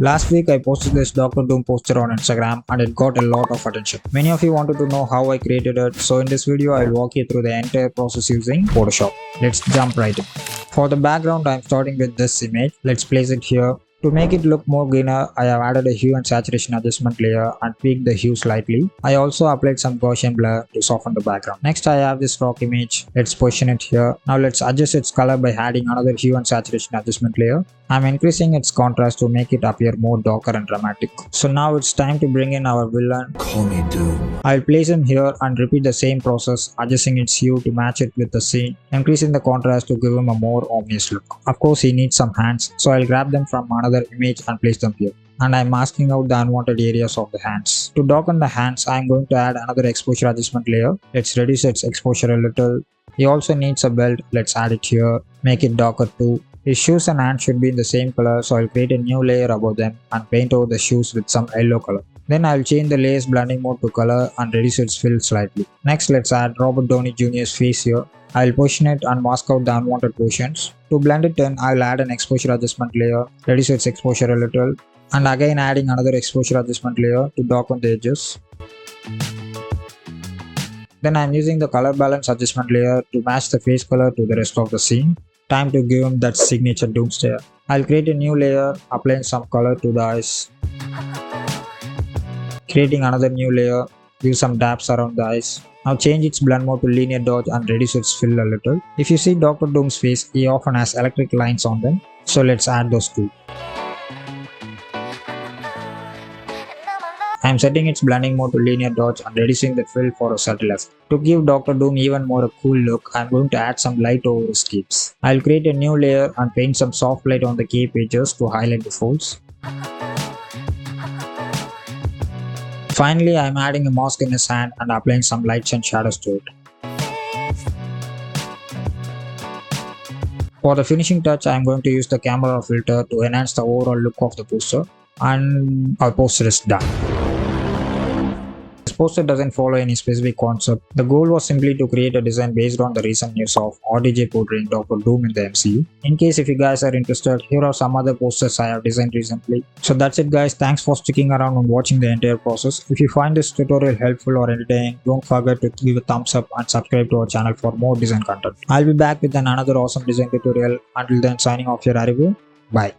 Last week I posted this Doctor Doom poster on Instagram and it got a lot of attention. Many of you wanted to know how I created it, so in this video I'll walk you through the entire process using Photoshop. Let's jump right in. For the background I'm starting with this image. Let's place it here. To make it look more greener, I have added a hue and saturation adjustment layer and tweaked the hue slightly. I also applied some Gaussian blur to soften the background. Next I have this rock image. Let's position it here. Now let's adjust its color by adding another hue and saturation adjustment layer. I'm increasing its contrast to make it appear more darker and dramatic. So now it's time to bring in our villain. Call me Doom. I'll place him here and repeat the same process, adjusting its hue to match it with the scene, increasing the contrast to give him a more ominous look. Of course he needs some hands, so I'll grab them from another image and place them here. And I'm masking out the unwanted areas of the hands. To darken the hands, I'm going to add another exposure adjustment layer. Let's reduce its exposure a little. He also needs a belt. Let's add it here. Make it darker too. His shoes and hands should be in the same color, so I'll create a new layer above them and paint over the shoes with some yellow color. Then I'll change the layer's blending mode to color and reduce its fill slightly. Next, let's add Robert Downey Jr.'s face here. I'll position it and mask out the unwanted portions. To blend it in, I'll add an exposure adjustment layer, reduce its exposure a little, and again adding another exposure adjustment layer to darken the edges. Then I'm using the color balance adjustment layer to match the face color to the rest of the scene. Time to give him that signature doom stare. I'll create a new layer, applying some color to the eyes. Creating another new layer, give some dabs around the eyes. Now change its blend mode to linear dodge and reduce its fill a little. If you see Dr. Doom's face, he often has electric lines on them, so let's add those too. I am setting its blending mode to linear dodge and reducing the fill for a subtle effect. To give Dr. Doom even more a cool look, I am going to add some light over his capes. I will create a new layer and paint some soft light on the cape edges to highlight the folds. Finally, I am adding a mask in his hand and applying some lights and shadows to it. For the finishing touch, I am going to use the camera filter to enhance the overall look of the poster, and our poster is done. This poster doesn't follow any specific concept. The goal was simply to create a design based on the recent news of RDJ portraying Dr. Doom in the MCU. In case if you guys are interested, here are some other posters I have designed recently. So that's it guys, thanks for sticking around and watching the entire process. If you find this tutorial helpful or entertaining, don't forget to give a thumbs up and subscribe to our channel for more design content. I'll be back with another awesome design tutorial. Until then, signing off your Aribu. Bye.